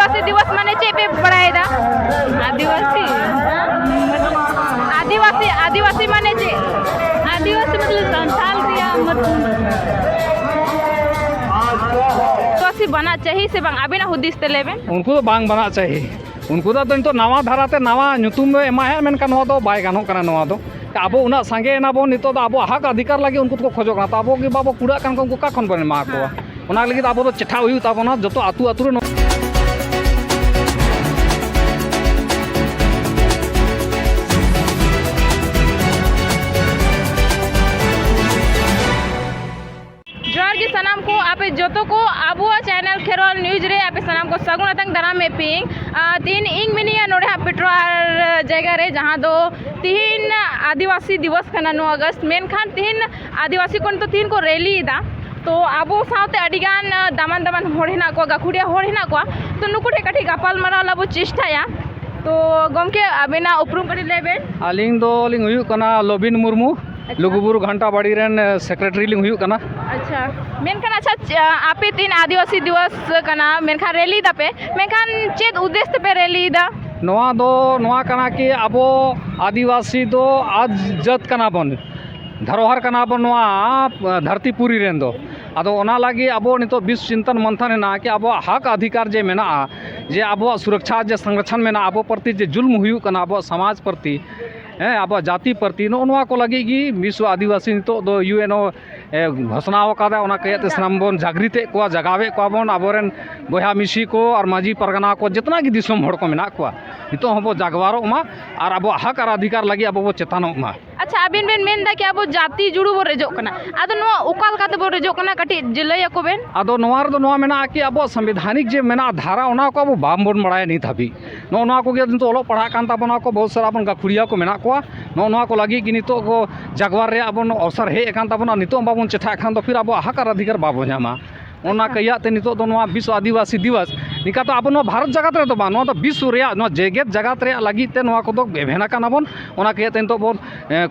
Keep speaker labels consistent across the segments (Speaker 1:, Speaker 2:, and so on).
Speaker 1: आदिवासी दिवस माने चे पे बड़ाएदा आदिवासी आदिवासी आदिवासी माने चे आदिवासी मतलब संथाल रिया आदिवासी बना चाहिए से बांग आबिना हुदिस ते लेबे
Speaker 2: उनको तो बांग बना चाहिए उनको तो नितो नवा धाराते नवा नुतुम एमाहे मेनखान नवा दो बाय गानो कना नवा दो अब उना संगे ना बो नितो अब हक अधिकार लगे उनको को खोजो कना अब की बाबो कुड़ा कान को का खन बने मा को उना लगी अब तो चेठा हुई ताबोना जतो आतु आतु रे
Speaker 1: जोहार गे सनाम को आपे जोतो को आबुआ चैनल खेरोल न्यूज रे आपे सनाम को सगुनातंग दाराम में पिंग तीन इंग मिनिया नोडे पेट्रोल जगह रे जहां दो तीन आदिवासी दिवस कना 9 अगस्त मेनखान तीन आदिवासी कोन तो तीन को रैली दा तो आबो साउते अडिगान दामन दामन होड़ हेना को गाखुड़िया होड़ हेना को तो नुकु ठे कठी गापाल मारा लाबो चेष्टाया तो गमके आबेना उपरुम करी लेबेन
Speaker 2: आलिंग दो लिंग हुयु कना लोबिन मुर्मू लुगुबुरु घंटा बाड़ी रेन सेक्रेटरी लिंग हुयु कना
Speaker 1: अच्छा मेनखान अच्छा आपे तीन आदिवासी दिवस कना मेनखान रैली दापे मेनखान चेद उद्देश्य पे रैली दा
Speaker 2: नवा दो नवा कना कि आबो आदिवासी दो आज जत कना बन धरोहर कना बन नवा धरती पूरी रेन दो आदो ओना लागी आबो नितो विश्व चिंतन मंथन ना कि आबो हक अधिकार जे मेना जे आबो सुरक्षा जे संरक्षण मेना आबो प्रति जे जुल्म हुयु कना आबो समाज प्रति अब जाति प्रति नवा को लगे कि विश्व आदिवासी नितो दो यूएनओ घोषणा कहते सामान बन जागृते को जगावे को बन आबोरेन बया मिसी को और माझी परगना को जितना कि दिसम हड़ को मेना को नितो हबो जागवारो मा और अब हक और अधिकार लगे अब वो चेतानो मा
Speaker 1: अच्छा अबिन बेन मेन दा कि अब जाति जुड़ू बो रेजो कना आदो नवा उकाल काते बो रेजो कना कटी जिलय को बेन
Speaker 2: आदो नवा रे नवा मेना कि अब संवैधानिक जे मेना धारा ओना को अब बाम बन बड़ाय नहीं थाबी नवा को गे नितो ओलो पढ़ा कान ताबना को बहुत सारा अपन गाखुड़िया को मेना को नवा को लगी कि नितो को जागवार रे अब अवसर हे एकान ताबना नितो बाबन चेठा खान तो फिर अब हक और अधिकार बाबो ञामा ओना कयाते नितो दो नवा विश्व आदिवासी दिवस निका तो अब भारत जगत रे तो बा नवा तो विश्व रे नवा जेगेत जगत रे लगी ते नवा को तो भेना काना बन ओना कयाते नितो बोन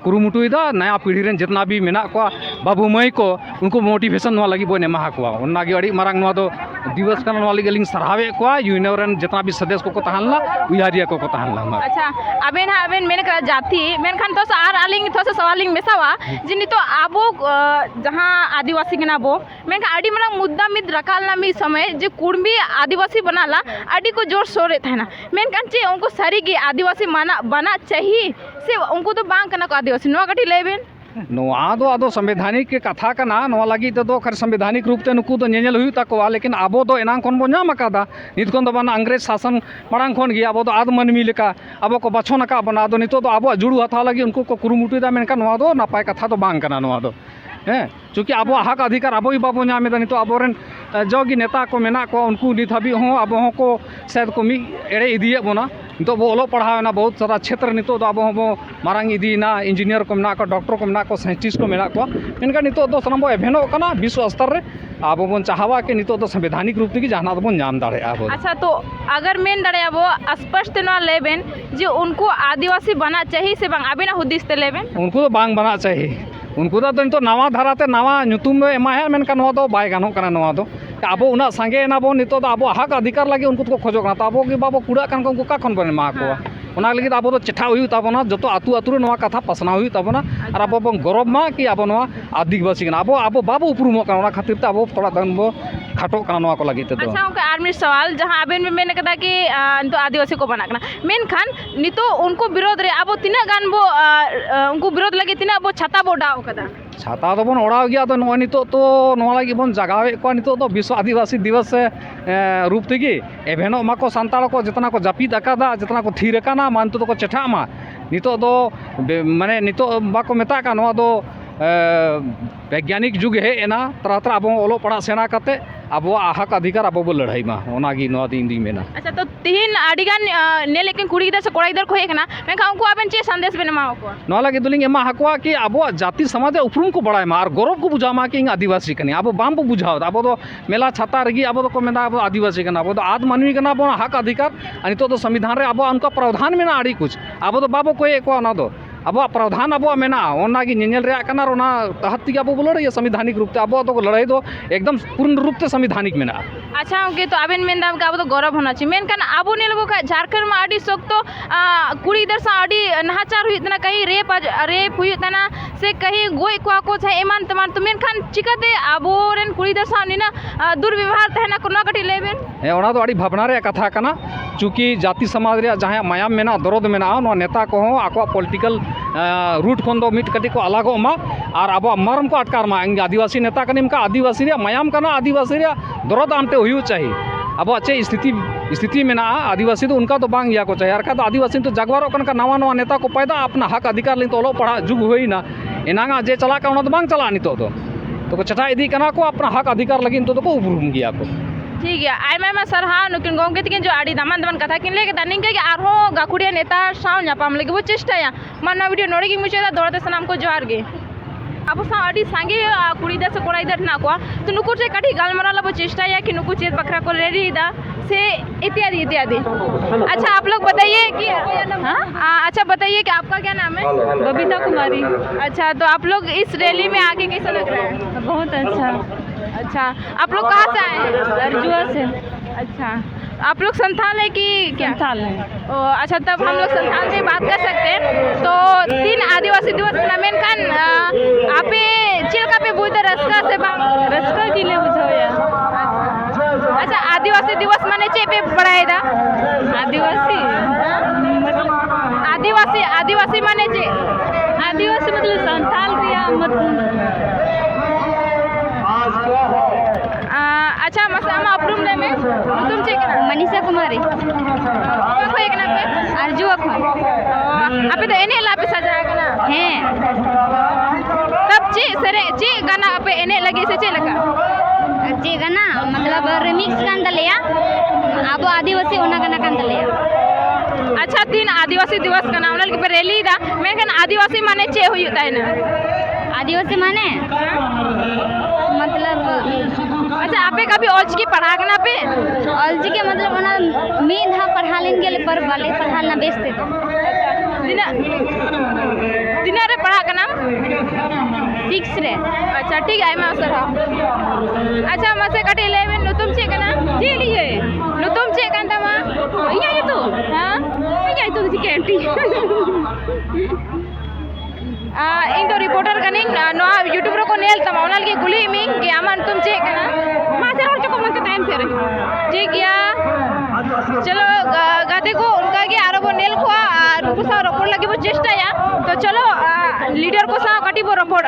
Speaker 2: कुरुमुटुइदा नया पीढ़ी रेन जितना भी मेना को बाबू मई को उनको मोटिवेशन नवा लगी बोने महा को ओना गे अड़ी मारंग नवा तो दिवस काना नवा लगी लिंग सरावे को यूएनओ रेन जितना भी सदस्य को तहनला उयारिया को तहनला
Speaker 1: अच्छा अबेन अबेन मेन करा जाति मेनखान तो आर आलिंग तो सवालिंग मेसावा जिनि तो आबो जहां आदिवासी गना बो मेनखा अड़ी मना मुद्दा मिद रकाल ना मी समय जे कुड़मी आदिवासी बनाला अड़ी को जोर सोरे थाना मेनखान चे उनको सरी की आदिवासी माना बना चाहिए से उनको तो बांग कना को आदिवासी नो गटी लेबेन
Speaker 2: नवा दो आदो संवैधानिक के कथा कना नवा लगी तो खर संवैधानिक रूप ते नुकु तो नेनेल हुई तकवा लेकिन आबो तो एनांग खन बो नाम कादा नित खन तो बना अंग्रेज शासन मांग खन गया आबो तो आद मनमी लेका आबो को बछोन का बना दो नितो तो आबो जुड़ू हथा लगी उनको को कुरुमुटु दा मेनका नवा दो नापाय कथा तो बांग कना नवा दो चूँकि अब हक अधिकार अब ही बाबो नामे नितो आबोरेन जोगी नेता को मेना को उनको नित हाबी हो अब को शायद को मी एड़े इदिए बोना नितो बो ओलो पढ़ावना बहुत सारा क्षेत्र नितो तो अब हो मारंग इदीना इंजीनियर को मेना को डॉक्टर को मेना को साइंटिस्ट को मेना को इनका नितो तो सनम बो एभेनो कना विश्व स्तर रे अब बन चाहवा के नितो तो संवैधानिक रूप ते जहाना बन नाम दाड़े अब
Speaker 1: अच्छा तो अगर मेन दाड़े अब स्पष्ट न लेबेन जे उनको आदिवासी बना चाहिए से बांग आबिना हुदिस ते लेबेन
Speaker 2: उनको तो बांग बना चाहिए उनको तो नवा धाराते नवा नुतुम एमाहे मेनका नवा दो बाय गानो कना नवा दो अब उना संगे ना बो नितो अब हक अधिकार लगे उनको को खोजो कना अब की बाबो कुड़ा कान को का खन बने मा को ओना लगी अब तो चेठा हुई ताबना जतो आतु आतु रे नवा कथा पसना हुई ताबना और अब बन गौरव मा कि अब नवा आदिवासी कना अब बाबो उपरुम कना ओना खातिर अब थोड़ा दन बो खाटो कना नवा को लगी ते
Speaker 1: अच्छा उनका आर्मी सवाल जहां अबेन में मैंने कहा कि तो आदिवासी को बना कना मेन खान नितो उनको विरोध रे अब तिना गान बो उनको विरोध लगे तिना बो छाता बो डाव कदा
Speaker 2: छाता तो बन ओड़ा गया तो नवा नितो तो नवा लगी बन जगावे को नितो तो विश्व आदिवासी दिवस रूप तेगी एभेनो मा को संताल को जितना को जापिद अकादा जितना को थीर अकाना मान तो को चेठा मा नितो दो माने नितो बाको मेता का नवा दो वैज्ञानिक जुग है एना तरह तरह अब ओलो पढ़ा सेना करते अब हक अधिकार अब लड़ाई मा ओनागी नवा दिन दी मेना
Speaker 1: अच्छा तो तीन आडिगान ने लेकिन कुड़ी गिदर से कोड़ा गिदर को हेकना मेनखा उनको आबेन चे संदेश बेन मा को
Speaker 2: नवा लगी दुलिंग एमा हकवा कि अब जाति समाज उपरुम को बड़ाय मा और गौरव को बुझा मा कि आदिवासी कनी अब बाम को बुझाओ अब तो मेला छाता रगी अब तो को मेना अब आदिवासी कना अब तो आद मानवी कना अब हक अधिकार अनि तो संविधान रे अब उनका प्रावधान में ना आड़ी कुछ अब तो बाबो कोई को ना दो अब प्रावधान अब मेना ओना की नेल रे कना और ओना तहत की अब लड़ाई संविधानिक रूप से अब तो लड़ाई दो एकदम पूर्ण रूप से संविधानिक मेना।
Speaker 1: अच्छा ओके तो आबेन मेन दाम का अब तो गौरव होना चाहिए मेनखान अब ने लोगों का झारखंड में आड़ी सोक तो कुड़ी इधर से आड़ी नहाचार हुई तना कहीं रेप हुई तना से कहीं गोई को चाहे एमान तमान तो मेनखान चिकाते अब रेन कुड़ी इधर से ना दुर्व्यवहार तहना कोना कटी लेबेन
Speaker 2: हे ओना तो आड़ी भावना रे कथा कना चूँकि जाति समाज रे जहाँ मायाम मेना दरद मेना नेता को आको पॉलिटिकल रूट खन दो मिट कटी को अलगो मा और अब मरम को अटकार मा आदिवासी नेता कनिम का आदिवासी रे मायाम कना आदिवासी रे दरद आमते हुई चाहिए अब अच्छे स्थिति में आदिवासी तो उनका तो बांग या को चाहिए और तो आदिवासी तो जागवारों का नवा नवा नेता को पैदा अपना हक अधिकार ली तो ओलो पढ़ा जुग हुई ना इनांगा जे चला का तो बांग चला नितो तो चटा इदी कना को अपना हक अधिकार लगी तो को उपरूम गया को
Speaker 1: ठीक है आयमा सरहा नुकिन गोंगे तकिन जो आड़ी दामन दामन कथा किन लेके दानिंग के आरो गाखुड़िया नेता साव ᱧᱟᱯᱟᱢ लगे वो चेष्टाया मानना वीडियो नोड़े की मुझे दौड़ते सनाम को जोहार गे अब आड़ी सांगे कुड़ी इधर से कोड़ा इधर ना को तो नुकुर से कटी गालमरा लब चेष्टाया कि नुकुर चेत बकरा को रेडी दा से इत्यादि इत्यादि। अच्छा आप लोग बताइए कि अच्छा बताइए कि आपका क्या नाम है?
Speaker 3: बबीता कुमारी।
Speaker 1: अच्छा तो आप लोग इस रैली में आके कैसा लग रहा है?
Speaker 3: बहुत अच्छा।
Speaker 1: अच्छा आप लोग कहाँ से आए हैं?
Speaker 3: अर्जुआ से।
Speaker 1: अच्छा आप लोग संथाल है कि क्या?
Speaker 3: संथाल है।
Speaker 1: अच्छा तब हम लोग संथाल से बात कर सकते हैं। तो 3 आदिवासी दिवस मेन खान आपे चिलका पे बुझते रस्का से
Speaker 3: रस्का किले बुझाया।
Speaker 1: अच्छा आदिवासी दिवस माने चे पे पढ़ाए दा आदिवासी माने चे
Speaker 3: आदिवासी मतलब संथाल रिया
Speaker 1: अच्छा मसामा अपरूम ने में तुम चे केना
Speaker 3: मनीषा कुमारी
Speaker 1: को एक ना पे
Speaker 3: अर्जुआ को
Speaker 1: आपे तो एने ला पे सजा केना
Speaker 3: हैं
Speaker 1: तब चे सरे चे गाना पे एने लगे से चे लगा
Speaker 3: चे गाना मतलब रिमिक्स कान दलिया अब आदिवासी ओना गाना कान दलिया।
Speaker 1: अच्छा 3 आदिवासी दिवस का नाम लगे पे रैली दा मैं कहन आदिवासी माने चे हुई होता है ना
Speaker 3: आदिवासी माने मतलब
Speaker 1: अच्छा आपे कभी ऑल्च की पढ़ा के ना पे
Speaker 3: ऑल्च के मतलब ओना में धा पढ़ा लेन गेले पर वाले पढ़ा ना बेचते थे
Speaker 1: दिना रे पढ़ा का नाम
Speaker 3: 6 रे।
Speaker 1: अच्छा ठीक है मैं सर अच्छा मसे कटे लेवे नुतुम चे कना जी लिए नुतुम चे कंदा मा इया ये तो हां इया तो जी कैंटी इन तो रिपोर्टर कनिंग नो यूट्यूबर को नेल तमा ओनल की गुली मिंग के अमन तुम चे कना मा से रोल चको मन के टाइम फेरे ठीक या चलो गाते को उनका के आरो वो नेल को रुको सा रोपड़ लगे वो चेष्टा या तो चलो लीडर को सा कटी वो रोपड़